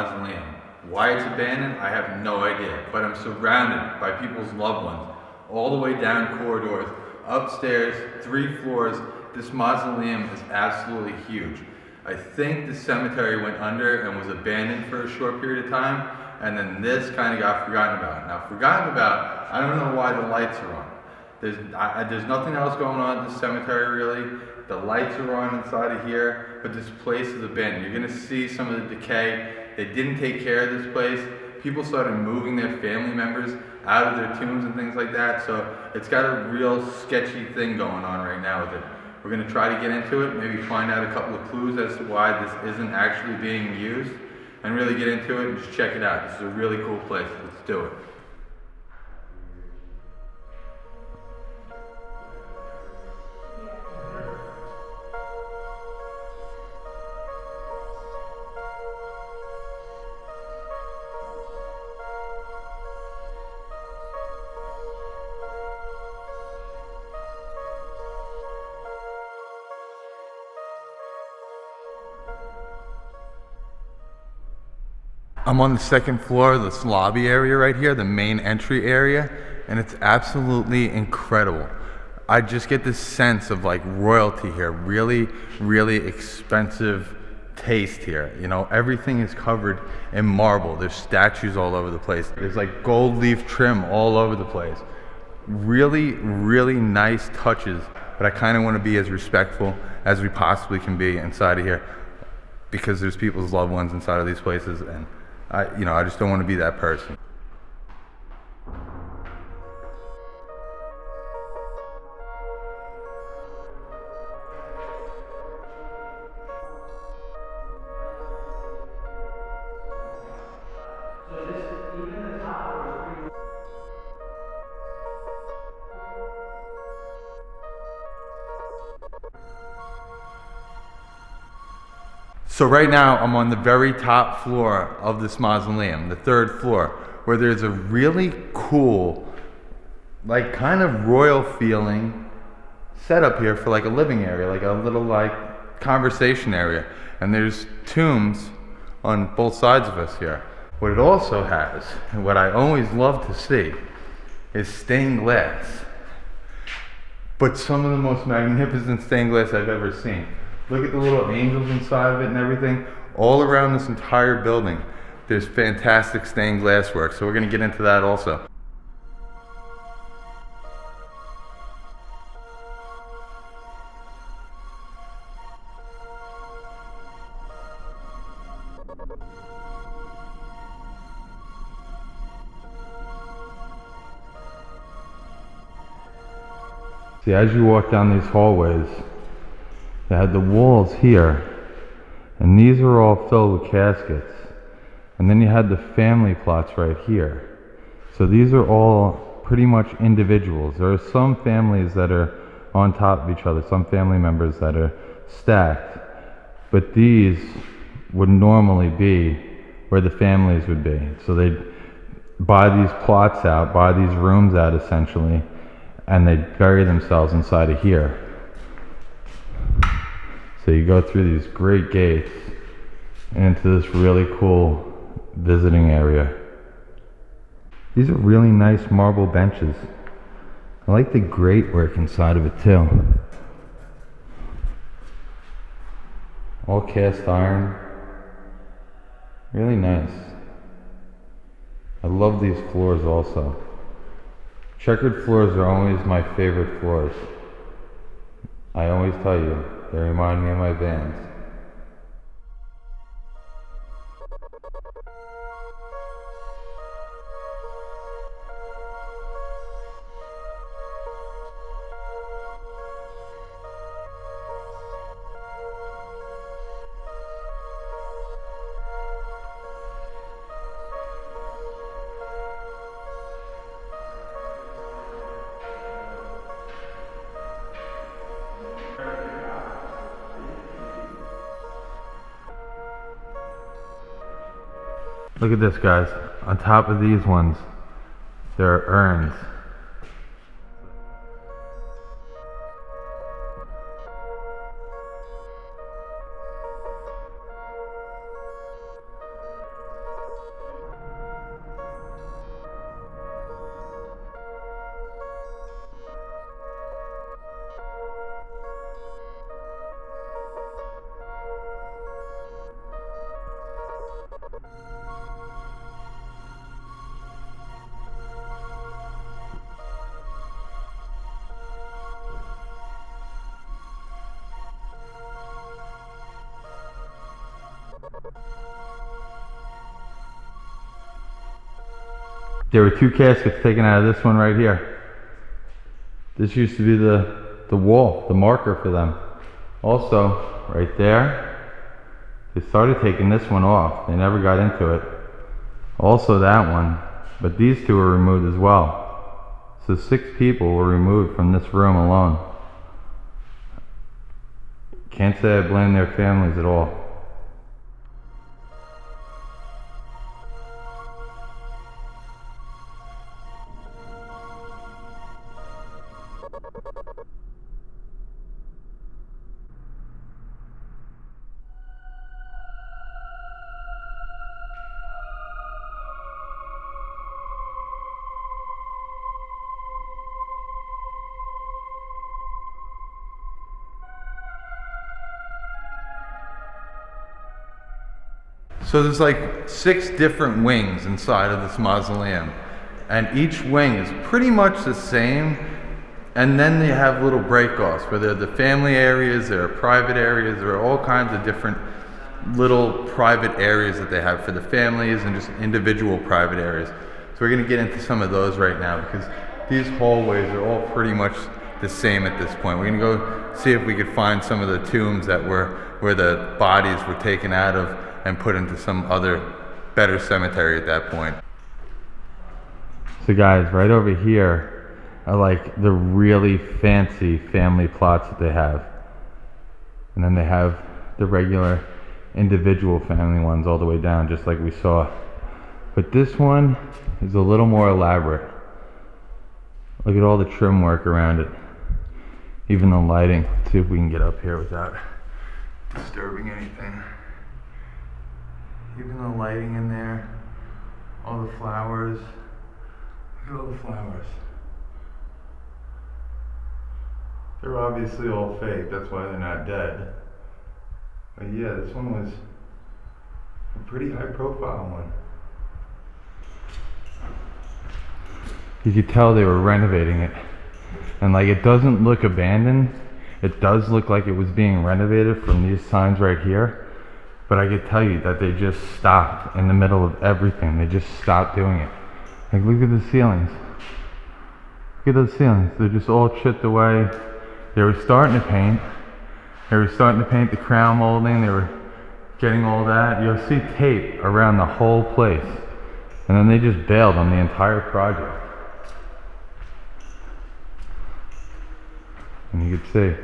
mausoleum. Why it's abandoned, I have no idea, but I'm surrounded by people's loved ones, all the way down corridors, upstairs, 3 floors. This mausoleum is absolutely huge. I think the cemetery went under and was abandoned for a short period of time, and then this kind of got forgotten about. Now, forgotten about, I don't know why the lights are on. There's nothing else going on at this cemetery really. The lights are on inside of here, but this place is abandoned. You're gonna see some of the decay. They didn't take care of this place. People started moving their family members out of their tombs and things like that, so it's got a real sketchy thing going on right now with it. We're gonna try to get into it, maybe find out a couple of clues as to why this isn't actually being used, and really get into it and just check it out. This is a really cool place. Let's do it. I'm on the second floor of this lobby area right here, the main entry area, and it's absolutely incredible. I just get this sense of like royalty here, really, really expensive taste here. You know, everything is covered in marble. There's statues all over the place. There's like gold leaf trim all over the place. Really, really nice touches, but I kind of want to be as respectful as we possibly can be inside of here because there's people's loved ones inside of these places, and I just don't want to be that person. So right now I'm on the very top floor of this mausoleum, the 3rd floor, where there's a really cool, like kind of royal feeling setup here for like a living area, like a little like conversation area. And there's tombs on both sides of us here. What it also has, and what I always love to see, is stained glass. But some of the most magnificent stained glass I've ever seen. Look at the little angels inside of it and everything. All around this entire building, there's fantastic stained glass work. So we're gonna get into that also. See, as you walk down these hallways, they had the walls here, and these are all filled with caskets. And then you had the family plots right here. So these are all pretty much individuals. There are some families that are on top of each other, some family members that are stacked. But these would normally be where the families would be. So they'd buy these plots out, buy these rooms out essentially, and they'd bury themselves inside of here. So you go through these great gates into this really cool visiting area. These are really nice marble benches. I like the grate work inside of it too. All cast iron. Really nice. I love these floors also. Checkered floors are always my favorite floors. I always tell you, they remind me of my Vans. Look at this, guys. On top of these ones, there are urns. There were 2 caskets taken out of this one right here. This used to be the wall, the marker for them. Also, right there, they started taking this one off. They never got into it. Also that one, but these 2 were removed as well. So 6 people were removed from this room alone. Can't say I blame their families at all. So there's like 6 different wings inside of this mausoleum, and each wing is pretty much the same, and then they have little break-offs where they're the family areas, there are private areas, there are all kinds of different little private areas that they have for the families and just individual private areas. So we're going to get into some of those right now because these hallways are all pretty much the same at this point. We're going to go see if we could find some of the tombs that were where the bodies were taken out of and put into some other better cemetery at that point. So guys, right over here are like the really fancy family plots that they have. And then they have the regular individual family ones all the way down, just like we saw. But this one is a little more elaborate. Look at all the trim work around it. Even the lighting. Let's see if we can get up here without disturbing anything. Even the lighting in there, all the flowers. Look at all the flowers. They're obviously all fake, that's why they're not dead. But yeah, this one was a pretty high profile one. You could tell they were renovating it. And like, it doesn't look abandoned. It does look like it was being renovated from these signs right here. But I could tell you that they just stopped in the middle of everything. They just stopped doing it. Like, look at the ceilings. Look at those ceilings. They're just all chipped away. They were starting to paint. They were starting to paint the crown molding. They were getting all that. You'll see tape around the whole place. And then they just bailed on the entire project. And you can see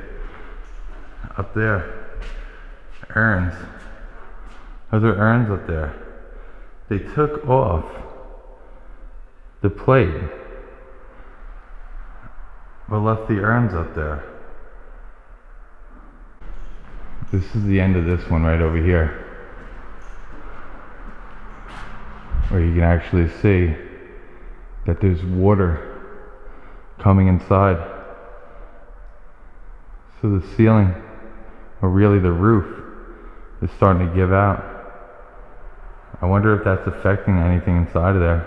up there, urns. Those are urns up there. They took off the plate, but left the urns up there. This is the end of this one right over here, where you can actually see that there's water coming inside. So the ceiling, or really the roof, is starting to give out. I wonder if that's affecting anything inside of there.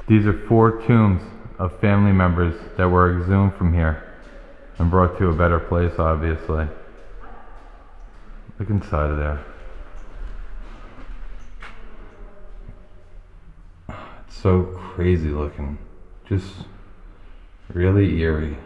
These are 4 tombs of family members that were exhumed from here and brought to a better place, obviously. Look inside of there. It's so crazy looking. Just really eerie.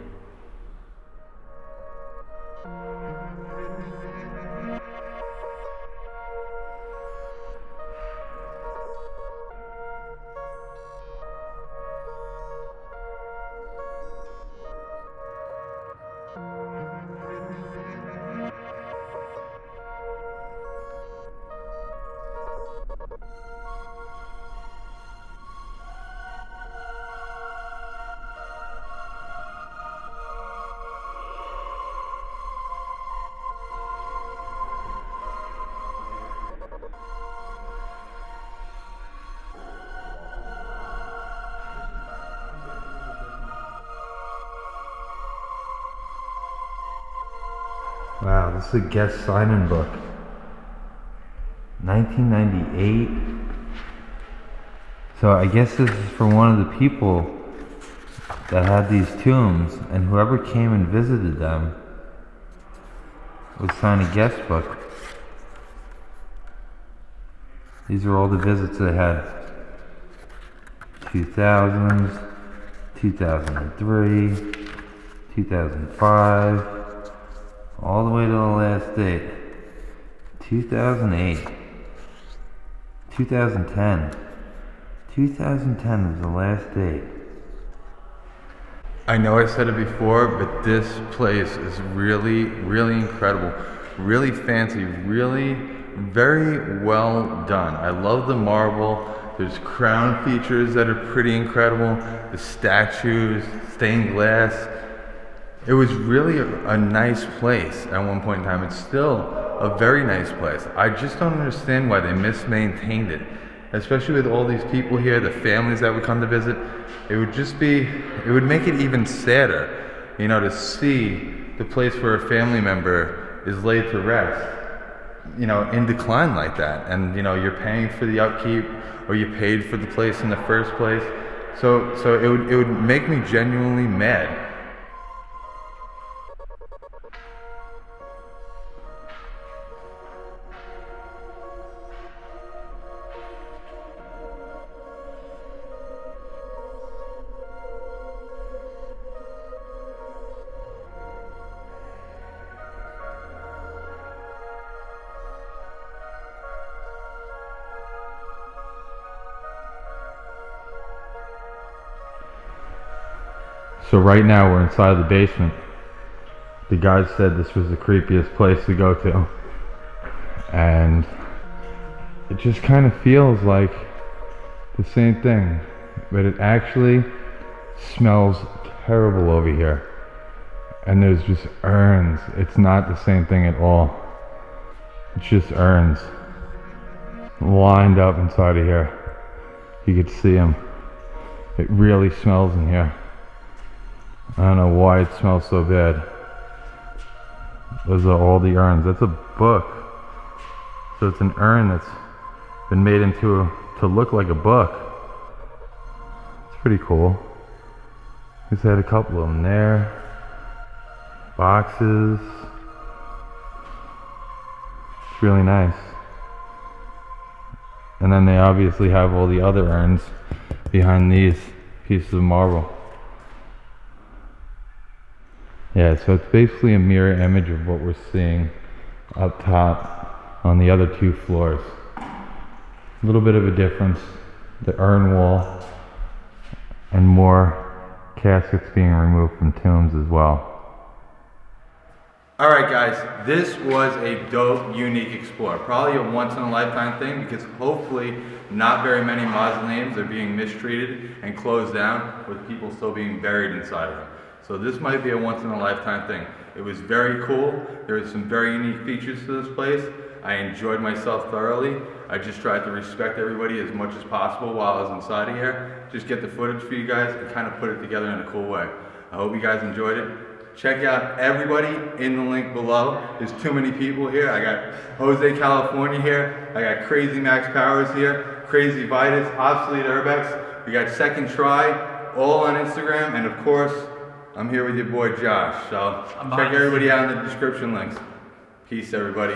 Wow, this is a guest sign-in book. 1998. So I guess this is for one of the people that had these tombs, and whoever came and visited them would sign a guest book. These are all the visits they had. 2000s, 2003, 2005, all the way to the last date. 2008, 2010. 2010 was the last date. I know I said it before, but this place is really, really incredible. Really fancy, really very well done. I love the marble. There's crown features that are pretty incredible. The statues, stained glass. It was really a nice place at one point in time. It's still a very nice place. I just don't understand why they mismaintained it. Especially with all these people here, the families that would come to visit. It would make it even sadder, you know, to see the place where a family member is laid to rest, you know, in decline like that. And, you know, you're paying for the upkeep, or you paid for the place in the first place. So it would make me genuinely mad. So right now we're inside the basement. The guys said this was the creepiest place to go to. And it just kind of feels like the same thing. But it actually smells terrible over here. And there's just urns. It's not the same thing at all. It's just urns lined up inside of here. You could see them. It really smells in here. I don't know why it smells so bad. Those are all the urns. That's a book. So it's an urn that's been made into to look like a book. It's pretty cool. He's had a couple of them there. Boxes. It's really nice. And then they obviously have all the other urns behind these pieces of marble. Yeah, so it's basically a mirror image of what we're seeing up top on the other two floors. A little bit of a difference. The urn wall and more caskets being removed from tombs as well. Alright guys, this was a dope, unique explore. Probably a once in a lifetime thing, because hopefully not very many mausoleums are being mistreated and closed down with people still being buried inside of them. So this might be a once in a lifetime thing. It was very cool. There were some very unique features to this place. I enjoyed myself thoroughly. I just tried to respect everybody as much as possible while I was inside of here. Just get the footage for you guys and kind of put it together in a cool way. I hope you guys enjoyed it. Check out everybody in the link below. There's too many people here. I got Jose California here. I got Crazy Max Powers here. Crazy Vitus, Obsolete Urbex. We got Second Try, all on Instagram. And of course, I'm here with your boy Josh. So check everybody out in the description links. Peace everybody.